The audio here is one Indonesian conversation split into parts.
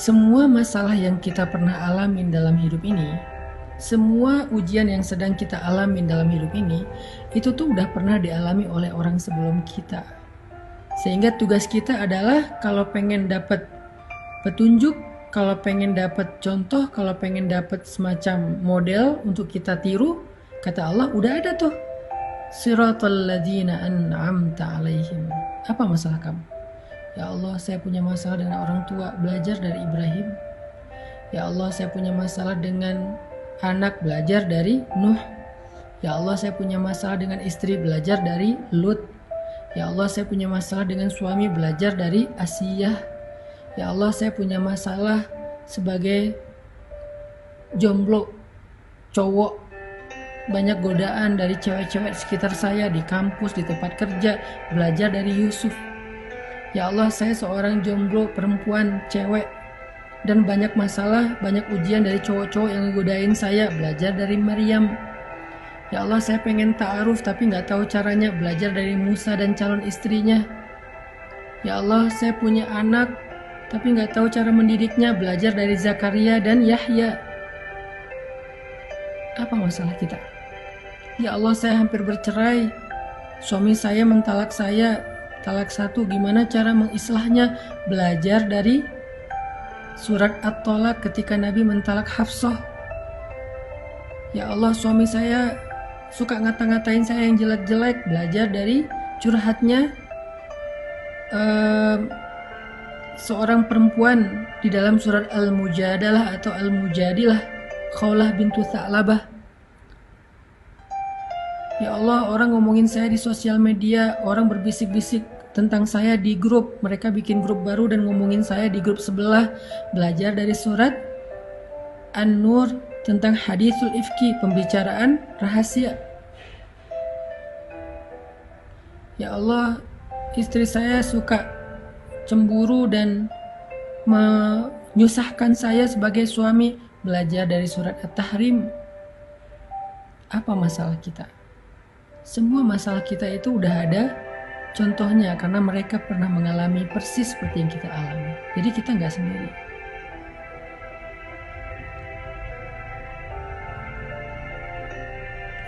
Semua masalah yang kita pernah alamin dalam hidup ini, semua ujian yang sedang kita alamin dalam hidup ini, itu tuh udah pernah dialami oleh orang sebelum kita. Sehingga tugas kita adalah kalau pengen dapat petunjuk, kalau pengen dapat contoh, kalau pengen dapat semacam model untuk kita tiru, kata Allah udah ada tuh. Siratal ladzina an'amta alaihim. Apa masalah kamu? Ya Allah, saya punya masalah dengan orang tua, belajar dari Ibrahim. Ya Allah, saya punya masalah dengan anak, belajar dari Nuh. Ya Allah, saya punya masalah dengan istri, belajar dari Lut. Ya Allah, saya punya masalah dengan suami, belajar dari Asiyah. Ya Allah, saya punya masalah sebagai jomblo, cowok, banyak godaan dari cewek-cewek sekitar saya di kampus, di tempat kerja, belajar dari Yusuf. Ya Allah, saya seorang jomblo perempuan, cewek, dan banyak masalah, banyak ujian dari cowok-cowok yang ngegodain saya, belajar dari Maryam. Ya Allah, saya pengen ta'aruf tapi nggak tahu caranya, belajar dari Musa dan calon istrinya. Ya Allah, saya punya anak tapi nggak tahu cara mendidiknya, belajar dari Zakaria dan Yahya. Apa masalah kita? Ya Allah, saya hampir bercerai, suami saya mentalak saya, talak satu, gimana cara mengislahnya? Belajar dari surat At-Tolak ketika Nabi mentalak Hafsah. Ya Allah, suami saya suka ngata-ngatain saya yang jelek-jelek, belajar dari curhatnya seorang perempuan di dalam surat Al-Mujadalah atau Al-Mujadilah, Khawlah bintu Tha'labah. Ya Allah, orang ngomongin saya di sosial media, orang berbisik-bisik tentang saya di grup, mereka bikin grup baru dan ngomongin saya di grup sebelah, belajar dari surat An-Nur tentang hadithul ifki, pembicaraan rahasia. Ya Allah, istri saya suka cemburu dan menyusahkan saya sebagai suami, belajar dari surat At-Tahrim. Apa masalah kita? Semua masalah kita itu udah ada contohnya karena mereka pernah mengalami persis seperti yang kita alami. Jadi kita nggak sendiri.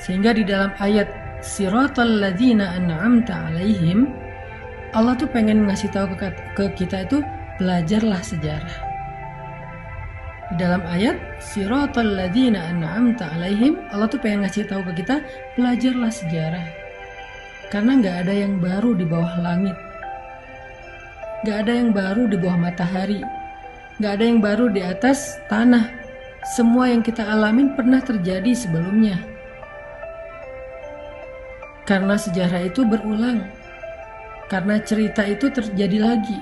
Sehingga di dalam ayat Siratal ladzina an'amta alaihim, Allah tuh pengen ngasih tahu ke kita itu belajarlah sejarah. Di dalam ayat Siratal ladzina an'amta alaihim, Allah tuh pengen ngasih tahu ke kita belajarlah sejarah. Karena nggak ada yang baru di bawah langit, nggak ada yang baru di bawah matahari, nggak ada yang baru di atas tanah. Semua yang kita alamin pernah terjadi sebelumnya. Karena sejarah itu berulang, karena cerita itu terjadi lagi,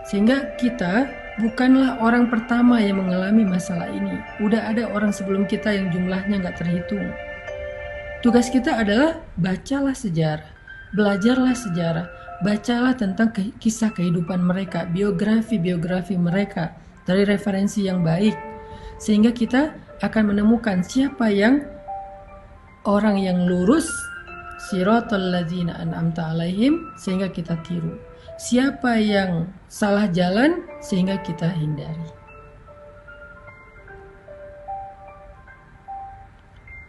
sehingga kita bukanlah orang pertama yang mengalami masalah ini. Udah ada orang sebelum kita yang jumlahnya nggak terhitung. Tugas kita adalah bacalah sejarah, belajarlah sejarah, bacalah tentang kisah kehidupan mereka, biografi mereka dari referensi yang baik, sehingga kita akan menemukan siapa yang orang yang lurus, Siratal ladzina an'amta alaihim, sehingga kita tiru. Siapa yang salah jalan sehingga kita hindari.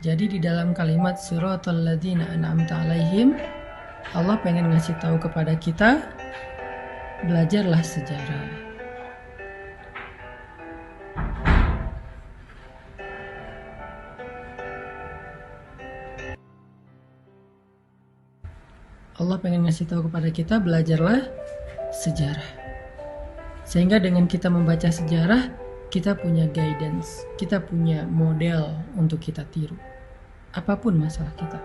Jadi di dalam kalimat Siratal ladzina an'amta alaihim, Allah pengen ngasih tahu kepada kita, belajarlah sejarah. Allah pengen ngasih tahu kepada kita, belajarlah sejarah. Sehingga dengan kita membaca sejarah, kita punya guidance, kita punya model untuk kita tiru. Apapun masalah kita.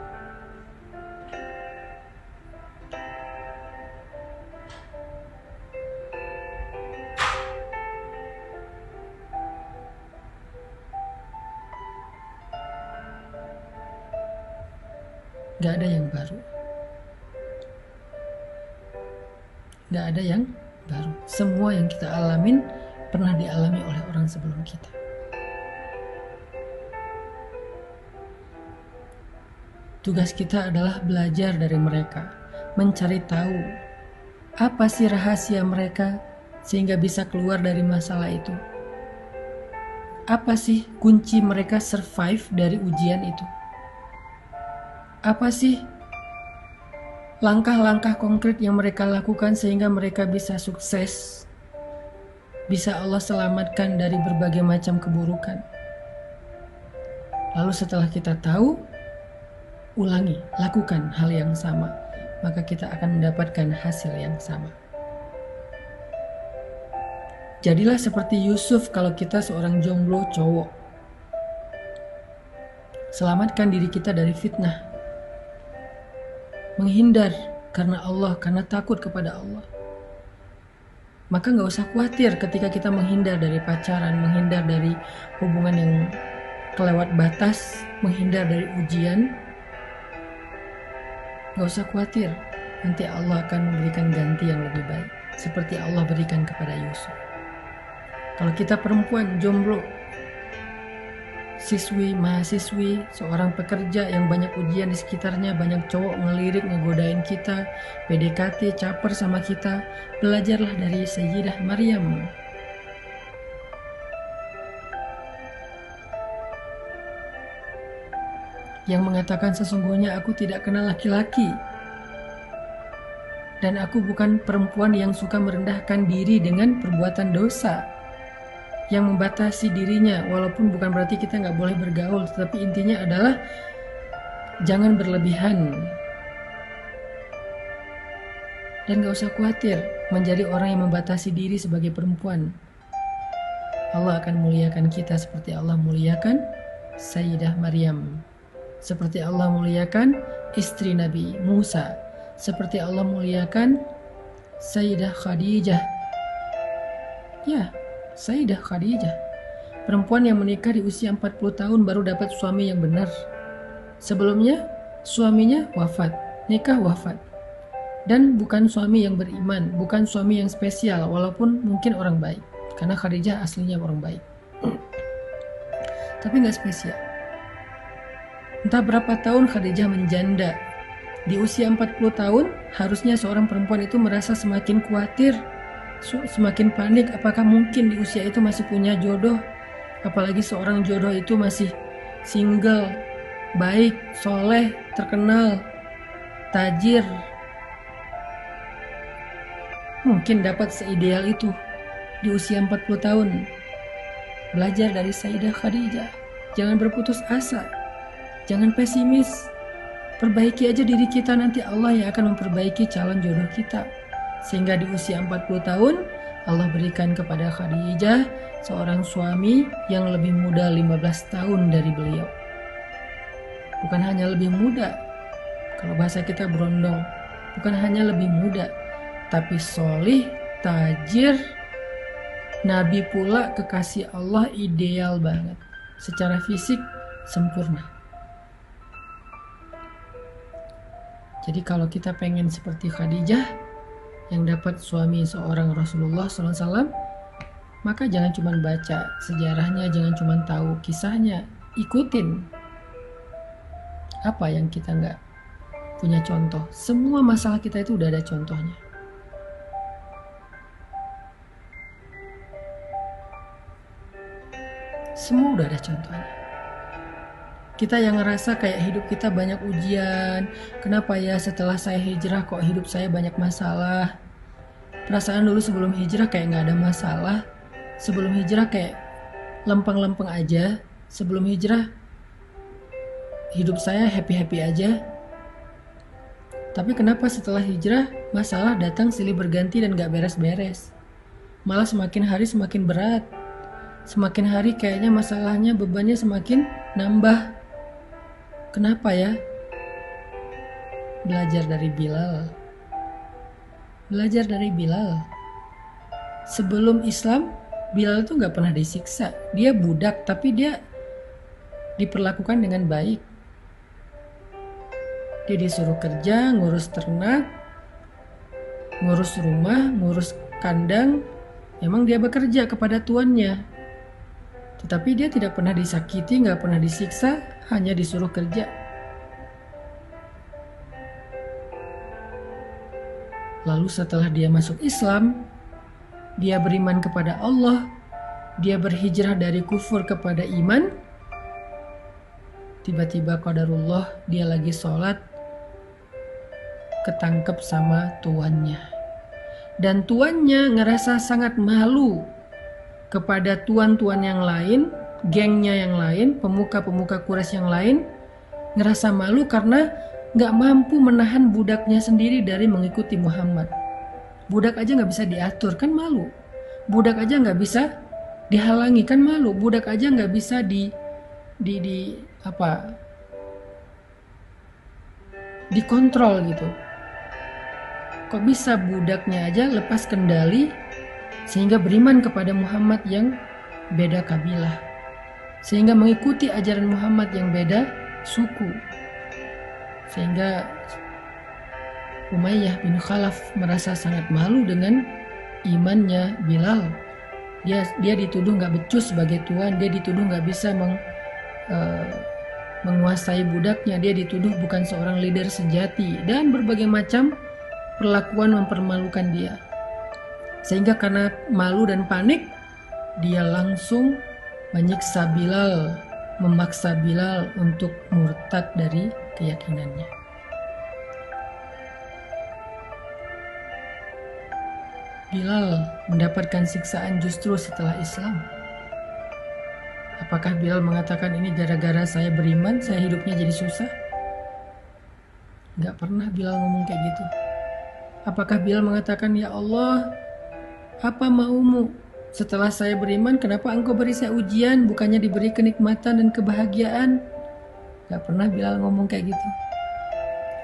Gak ada yang baru. Gak ada yang baru. Semua yang kita alamin pernah dialami oleh orang sebelum kita. Tugas kita adalah belajar dari mereka, mencari tahu apa sih rahasia mereka sehingga bisa keluar dari masalah itu? Apa sih kunci mereka survive dari ujian itu? Apa sih langkah-langkah konkret yang mereka lakukan sehingga mereka bisa sukses? Bisa Allah selamatkan dari berbagai macam keburukan. Lalu setelah kita tahu, ulangi, lakukan hal yang sama, maka kita akan mendapatkan hasil yang sama. Jadilah seperti Yusuf kalau kita seorang jomblo cowok. Selamatkan diri kita dari fitnah. Menghindar karena Allah, karena takut kepada Allah. Maka gak usah khawatir ketika kita menghindar dari pacaran, menghindar dari hubungan yang kelewat batas, menghindar dari ujian. Gak usah khawatir, nanti Allah akan memberikan ganti yang lebih baik, seperti Allah berikan kepada Yusuf. Kalau kita perempuan jomblo, siswi, mahasiswi, seorang pekerja yang banyak ujian di sekitarnya, banyak cowok ngelirik, ngegodain kita, PDKT, caper sama kita, belajarlah dari Sayyidah Maryam. Yang mengatakan sesungguhnya aku tidak kenal laki-laki. Dan aku bukan perempuan yang suka merendahkan diri dengan perbuatan dosa. Yang membatasi dirinya, walaupun bukan berarti kita nggak boleh bergaul, tetapi intinya adalah jangan berlebihan. Dan gak usah khawatir menjadi orang yang membatasi diri sebagai perempuan. Allah akan muliakan kita seperti Allah muliakan Sayyidah Maryam, seperti Allah muliakan istri Nabi Musa, seperti Allah muliakan Sayyidah Khadijah. Ya, Sayyidah Khadijah, perempuan yang menikah di usia 40 tahun baru dapat suami yang benar. Sebelumnya suaminya wafat, nikah wafat. Dan bukan suami yang beriman, bukan suami yang spesial, walaupun mungkin orang baik. Karena Khadijah aslinya orang baik. Tapi gak spesial. Entah berapa tahun Khadijah menjanda. Di usia 40 tahun, harusnya seorang perempuan itu merasa semakin khawatir, semakin panik, apakah mungkin di usia itu masih punya jodoh, apalagi seorang jodoh itu masih single, baik, soleh, terkenal, tajir, mungkin dapat seideal itu di usia 40 tahun. Belajar dari Sayyidah Khadijah, jangan berputus asa, jangan pesimis, perbaiki aja diri kita, nanti Allah yang akan memperbaiki calon jodoh kita. Sehingga di usia 40 tahun Allah berikan kepada Khadijah seorang suami yang lebih muda 15 tahun dari beliau. Bukan hanya lebih muda, kalau bahasa kita berondong, bukan hanya lebih muda, tapi solih, tajir, Nabi pula, kekasih Allah, ideal banget. Secara fisik sempurna. Jadi kalau kita pengen seperti Khadijah yang dapat suami seorang Rasulullah SAW, maka jangan cuma baca sejarahnya, jangan cuma tahu kisahnya, ikutin. Apa yang kita nggak punya contoh? Semua masalah kita itu udah ada contohnya. Semua udah ada contohnya. Kita yang ngerasa kayak hidup kita banyak ujian, kenapa ya setelah saya hijrah kok hidup saya banyak masalah. Perasaan dulu sebelum hijrah kayak gak ada masalah, sebelum hijrah kayak lempeng-lempeng aja, sebelum hijrah hidup saya happy-happy aja. Tapi kenapa setelah hijrah masalah datang silih berganti dan gak beres-beres, malah semakin hari semakin berat, semakin hari kayaknya masalahnya, bebannya semakin nambah. Kenapa ya? Belajar dari Bilal. Belajar dari Bilal. Sebelum Islam, Bilal itu gak pernah disiksa. Dia budak, tapi dia diperlakukan dengan baik. Dia disuruh kerja, ngurus ternak, ngurus rumah, ngurus kandang. Memang dia bekerja kepada tuannya. Tetapi dia tidak pernah disakiti, gak pernah disiksa, hanya disuruh kerja. Lalu setelah dia masuk Islam, dia beriman kepada Allah, dia berhijrah dari kufur kepada iman, tiba-tiba qadarullah dia lagi sholat, ketangkep sama tuannya. Dan tuannya ngerasa sangat malu kepada tuan-tuan yang lain, gengnya yang lain, pemuka-pemuka Quraisy yang lain, ngerasa malu karena gak mampu menahan budaknya sendiri dari mengikuti Muhammad. Budak aja gak bisa diatur, kan malu. Budak aja gak bisa dihalangi, kan malu. Budak aja gak bisa dikontrol gitu. Kok bisa budaknya aja lepas kendali sehingga beriman kepada Muhammad yang beda kabilah, sehingga mengikuti ajaran Muhammad yang beda suku, sehingga Umayyah bin Khalaf merasa sangat malu dengan imannya Bilal. Dia dituduh nggak becus sebagai tuan, dia dituduh nggak bisa menguasai budaknya, dia dituduh bukan seorang leader sejati, dan berbagai macam perlakuan mempermalukan dia. Sehingga karena malu dan panik, dia langsung menyiksa Bilal, memaksa Bilal untuk murtad dari keyakinannya. Bilal mendapatkan siksaan justru setelah Islam. Apakah Bilal mengatakan ini gara-gara saya beriman, saya hidupnya jadi susah? Gak pernah Bilal ngomong kayak gitu. Apakah Bilal mengatakan, ya Allah, apa maumu? Setelah saya beriman, kenapa engkau beri saya ujian, bukannya diberi kenikmatan dan kebahagiaan? Gak pernah Bilal ngomong kayak gitu.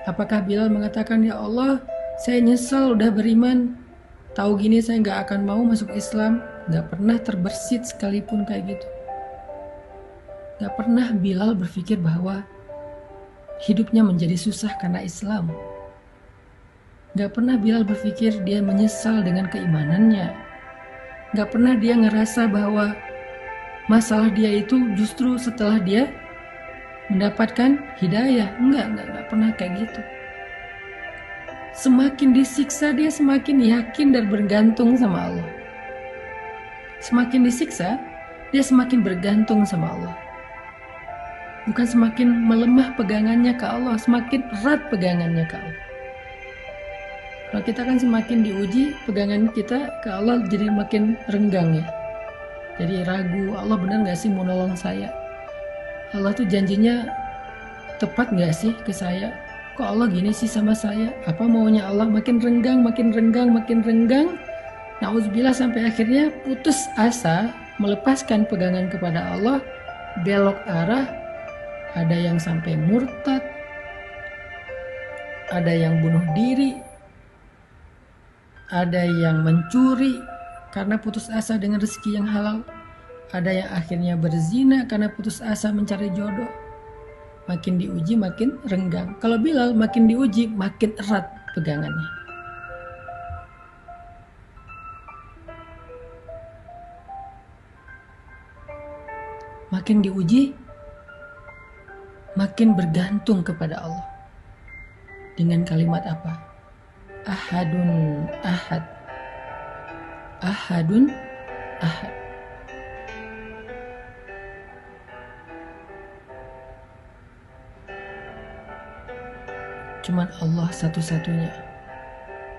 Apakah Bilal mengatakan, ya Allah, saya nyesal udah beriman, tahu gini saya gak akan mau masuk Islam? Gak pernah terbersit sekalipun kayak gitu. Gak pernah Bilal berpikir bahwa hidupnya menjadi susah karena Islam. Gak pernah Bilal berpikir dia menyesal dengan keimanannya. Gak pernah dia ngerasa bahwa masalah dia itu justru setelah dia mendapatkan hidayah. Enggak pernah kayak gitu. Semakin disiksa dia semakin yakin dan bergantung sama Allah. Semakin disiksa dia semakin bergantung sama Allah. Bukan semakin melemah pegangannya ke Allah, semakin erat pegangannya ke Allah. Kalau kita kan semakin diuji, pegangan kita ke Allah jadi makin renggang ya. Jadi ragu, Allah benar gak sih mau nolong saya? Allah tuh janjinya tepat gak sih ke saya? Kok Allah gini sih sama saya? Apa maunya Allah? Makin renggang. Nauzubillah sampai akhirnya putus asa, melepaskan pegangan kepada Allah, belok arah, ada yang sampai murtad, ada yang bunuh diri, ada yang mencuri karena putus asa dengan rezeki yang halal, ada yang akhirnya berzina karena putus asa mencari jodoh. Makin diuji makin renggang. Kalau Bilal makin diuji makin erat pegangannya. Makin diuji makin bergantung kepada Allah. Dengan kalimat apa? Ahadun ahad. Ahadun ahad. Cuman Allah satu-satunya.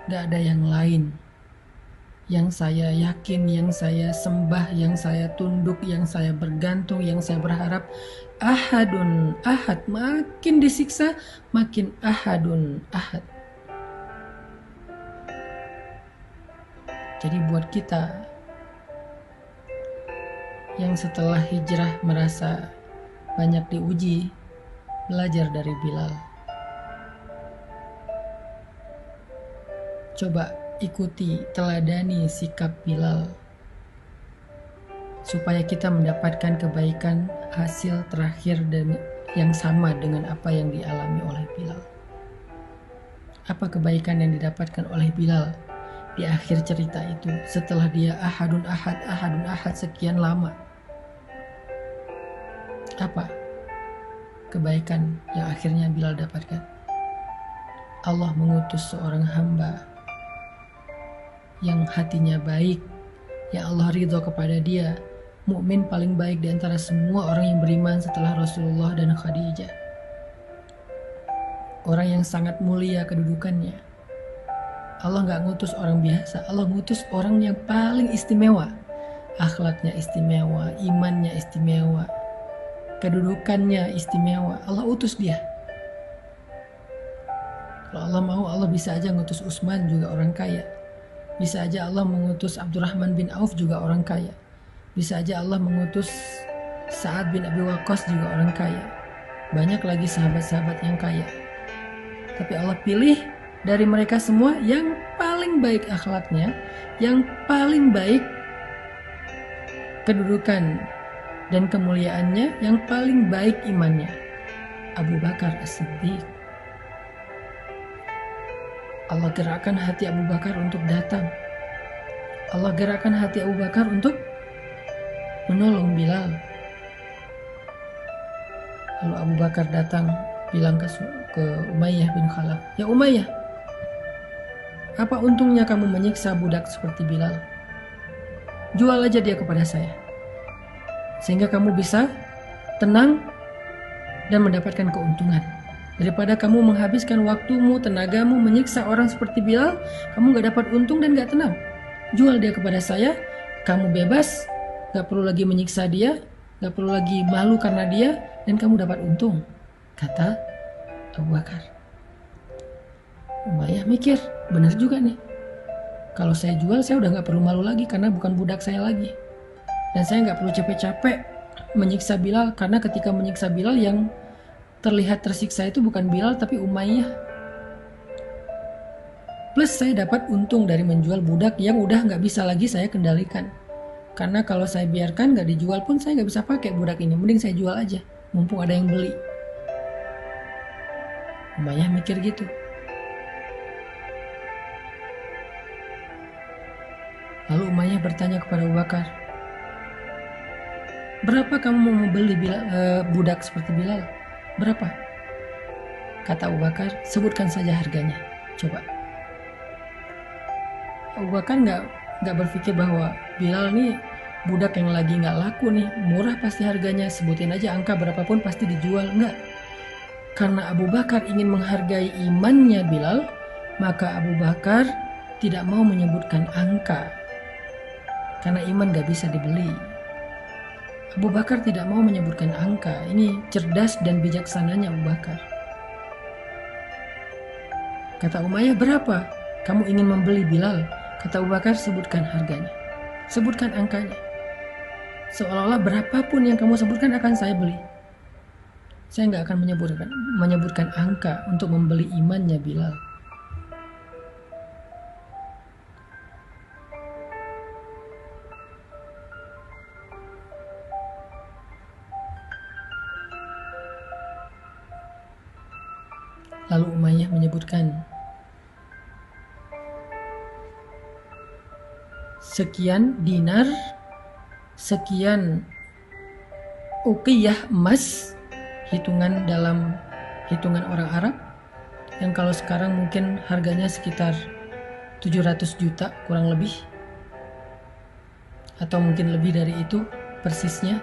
Gak ada yang lain. Yang saya yakin, yang saya sembah, yang saya tunduk, yang saya bergantung, yang saya berharap. Ahadun ahad. Makin disiksa makin ahadun ahad. Jadi buat kita yang setelah hijrah merasa banyak diuji, belajar dari Bilal. Coba ikuti, teladani sikap Bilal supaya kita mendapatkan kebaikan hasil terakhir dan yang sama dengan apa yang dialami oleh Bilal. Apa kebaikan yang didapatkan oleh Bilal di akhir cerita itu setelah dia ahadun ahad sekian lama? Apa kebaikan yang akhirnya Bilal dapatkan? Allah mengutus seorang hamba yang hatinya baik, yang Allah ridho kepada dia, mukmin paling baik di antara semua orang yang beriman setelah Rasulullah dan Khadijah. Orang yang sangat mulia kedudukannya. Allah nggak ngutus orang biasa, Allah ngutus orang yang paling istimewa. Akhlaknya istimewa, imannya istimewa, kedudukannya istimewa. Allah utus dia. Kalau Allah mau, Allah bisa aja ngutus Utsman, juga orang kaya. Bisa aja Allah mengutus Abdurrahman bin Auf, juga orang kaya. Bisa aja Allah mengutus Sa'ad bin Abi Waqqas, juga orang kaya. Banyak lagi sahabat-sahabat yang kaya. Tapi Allah pilih dari mereka semua yang paling baik akhlaknya, yang paling baik kedudukan dan kemuliaannya, yang paling baik imannya, Abu Bakar As-Siddiq. Allah gerakkan hati Abu Bakar untuk datang. Allah gerakkan hati Abu Bakar untuk menolong Bilal. Lalu Abu Bakar datang bilang ke Umayyah bin Khalaf, "Ya Umayyah, apa untungnya kamu menyiksa budak seperti Bilal? Jual aja dia kepada saya, sehingga kamu bisa tenang dan mendapatkan keuntungan. Daripada kamu menghabiskan waktumu, tenagamu menyiksa orang seperti Bilal, kamu gak dapat untung dan gak tenang. Jual dia kepada saya, kamu bebas, gak perlu lagi menyiksa dia, gak perlu lagi malu karena dia, dan kamu dapat untung," kata Abu Bakar. Umayyah mikir, benar juga nih. Kalau saya jual, saya udah gak perlu malu lagi karena bukan budak saya lagi. Dan saya gak perlu capek-capek menyiksa Bilal, karena ketika menyiksa Bilal yang terlihat tersiksa itu bukan Bilal tapi Umayyah. Plus saya dapat untung dari menjual budak yang udah gak bisa lagi saya kendalikan. Karena kalau saya biarkan gak dijual pun saya gak bisa pakai budak ini. Mending saya jual aja, mumpung ada yang beli. Umayyah mikir gitu. Lalu Umayyah bertanya kepada Abu Bakar, "Berapa kamu mau membeli budak seperti Bilal? Berapa?" Kata Abu Bakar, "Sebutkan saja harganya, coba." Abu Bakar nggak berpikir bahwa Bilal nih budak yang lagi nggak laku nih, murah pasti harganya, sebutin aja angka berapapun pasti dijual. Enggak. Karena Abu Bakar ingin menghargai imannya Bilal, maka Abu Bakar tidak mau menyebutkan angka. Karena iman nggak bisa dibeli. Abu Bakar tidak mau menyebutkan angka. Ini cerdas dan bijaksananya Abu Bakar. Kata Umayyah, "Berapa kamu ingin membeli Bilal?" Kata Abu Bakar, "Sebutkan harganya. Sebutkan angkanya. Seolah-olah berapapun yang kamu sebutkan akan saya beli. Saya nggak akan menyebutkan angka untuk membeli imannya Bilal." Lalu Umayyah menyebutkan sekian dinar, sekian uqiyah emas, hitungan dalam hitungan orang Arab, yang kalau sekarang mungkin harganya sekitar 700 juta kurang lebih, atau mungkin lebih dari itu persisnya.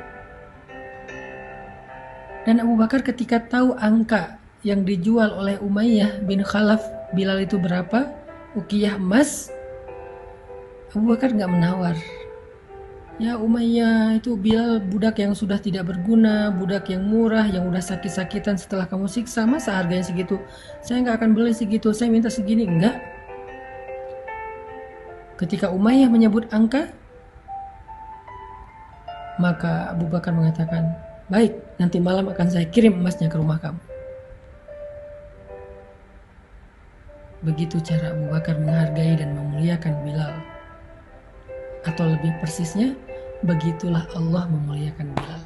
Dan Abu Bakar ketika tahu angka yang dijual oleh Umayyah bin Khalaf Bilal itu berapa, uqiyah emas, Abu Bakar nggak menawar. "Ya Umayyah, itu Bilal budak yang sudah tidak berguna, budak yang murah, yang udah sakit-sakitan setelah kamu siksa, masa harganya segitu? Saya nggak akan beli segitu, saya minta segini." Enggak. Ketika Umayyah menyebut angka, maka Abu Bakar mengatakan, "Baik, nanti malam akan saya kirim emasnya ke rumah kamu." Begitu cara Abu Bakar menghargai dan memuliakan Bilal. Atau lebih persisnya, begitulah Allah memuliakan Bilal.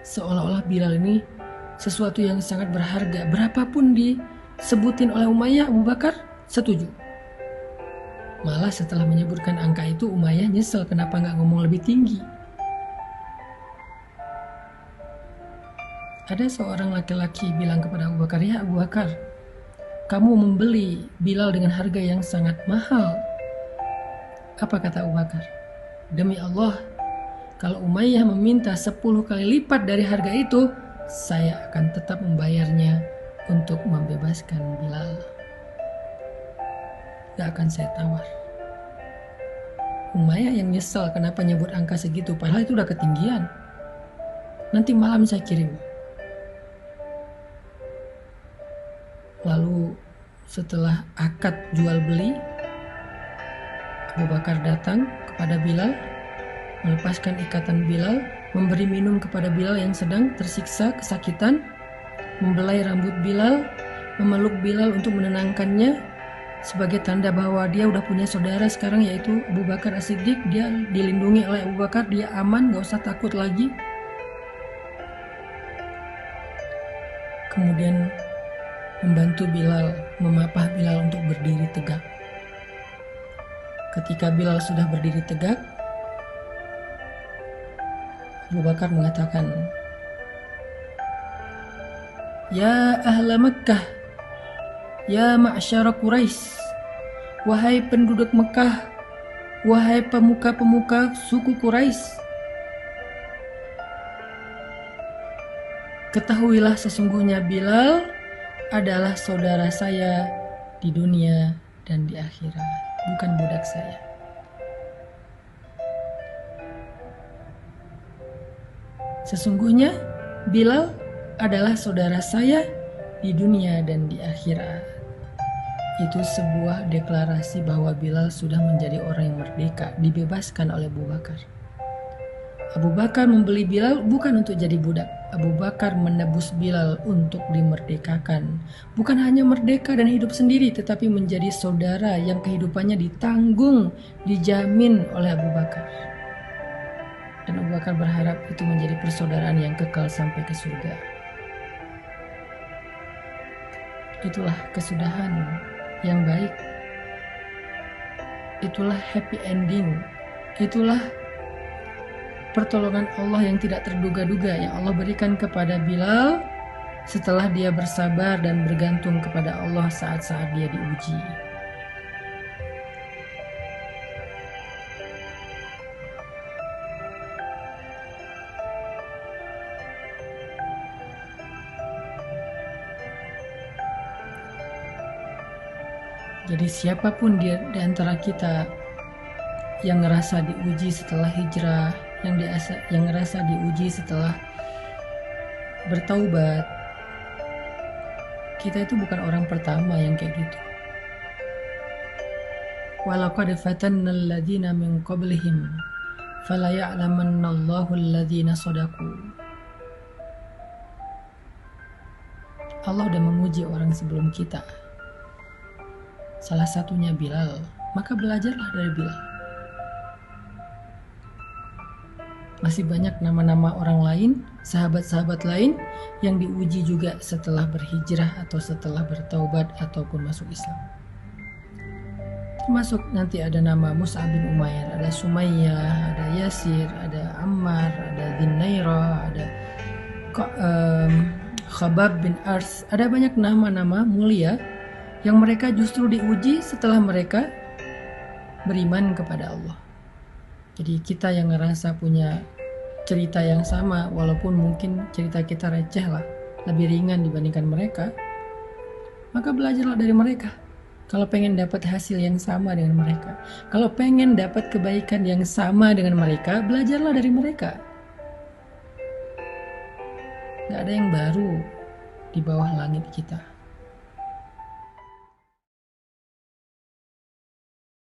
Seolah-olah Bilal ini sesuatu yang sangat berharga. Berapapun disebutin oleh Umayyah, Abu Bakar setuju. Malah setelah menyebutkan angka itu, Umayyah nyesel kenapa nggak ngomong lebih tinggi. Ada seorang laki-laki bilang kepada Abu Bakar, "Ya Abu Bakar, kamu membeli Bilal dengan harga yang sangat mahal. Apa kata Abu Bakar? Demi Allah, kalau Umayyah meminta 10 kali lipat dari harga itu, saya akan tetap membayarnya untuk membebaskan Bilal. Gak akan saya tawar. Umayyah yang nyesel kenapa nyebut angka segitu, padahal itu udah ketinggian. Nanti malam saya kirim. Lalu setelah akad jual beli, Abu Bakar datang kepada Bilal, melepaskan ikatan Bilal, memberi minum kepada Bilal yang sedang tersiksa kesakitan, membelai rambut Bilal, memeluk Bilal untuk menenangkannya, sebagai tanda bahwa dia udah punya saudara sekarang, yaitu Abu Bakar As-Siddiq. Dia dilindungi oleh Abu Bakar, dia aman, gak usah takut lagi. Kemudian membantu Bilal, memapah Bilal untuk berdiri tegak. Ketika Bilal sudah berdiri tegak, Abu Bakar mengatakan, "Ya ahla Makkah, ya ma'syara Quraisy, wahai penduduk Mekah, wahai pemuka-pemuka suku Quraisy, ketahuilah sesungguhnya Bilal adalah saudara saya di dunia dan di akhirat, bukan budak saya." Sesungguhnya Bilal adalah saudara saya di dunia dan di akhirat. Itu sebuah deklarasi bahwa Bilal sudah menjadi orang yang merdeka, dibebaskan oleh Abu Bakar. Abu Bakar membeli Bilal bukan untuk jadi budak. Abu Bakar menebus Bilal untuk dimerdekakan. Bukan hanya merdeka dan hidup sendiri, tetapi menjadi saudara yang kehidupannya ditanggung, dijamin oleh Abu Bakar. Dan Abu Bakar berharap itu menjadi persaudaraan yang kekal sampai ke surga. Itulah kesudahan yang baik. Itulah happy ending. Itulah pertolongan Allah yang tidak terduga-duga yang Allah berikan kepada Bilal setelah dia bersabar dan bergantung kepada Allah saat-saat dia diuji. Jadi siapapun di antara kita yang ngerasa diuji setelah hijrah, yang ngerasa diuji setelah bertaubat, kita itu bukan orang pertama yang kayak gitu. Walaqad fatanna alladhina min qablihim fala ya'lamanna Allahu alladhina shadaqu. Allah udah menguji orang sebelum kita. Salah satunya Bilal, maka belajarlah dari Bilal. Masih banyak nama-nama orang lain, sahabat-sahabat lain yang diuji juga setelah berhijrah atau setelah bertaubat ataupun masuk Islam. Termasuk nanti ada nama Mus'ab bin Umair, ada Sumayyah, ada Yasir, ada Ammar, ada Dinairah, ada Khabab bin Ars. Ada banyak nama-nama mulia yang mereka justru diuji setelah mereka beriman kepada Allah. Jadi kita yang ngerasa punya cerita yang sama, walaupun mungkin cerita kita receh lah, lebih ringan dibandingkan mereka, maka belajarlah dari mereka. Kalau pengen dapat hasil yang sama dengan mereka, kalau pengen dapat kebaikan yang sama dengan mereka, belajarlah dari mereka. Gak ada yang baru di bawah langit kita.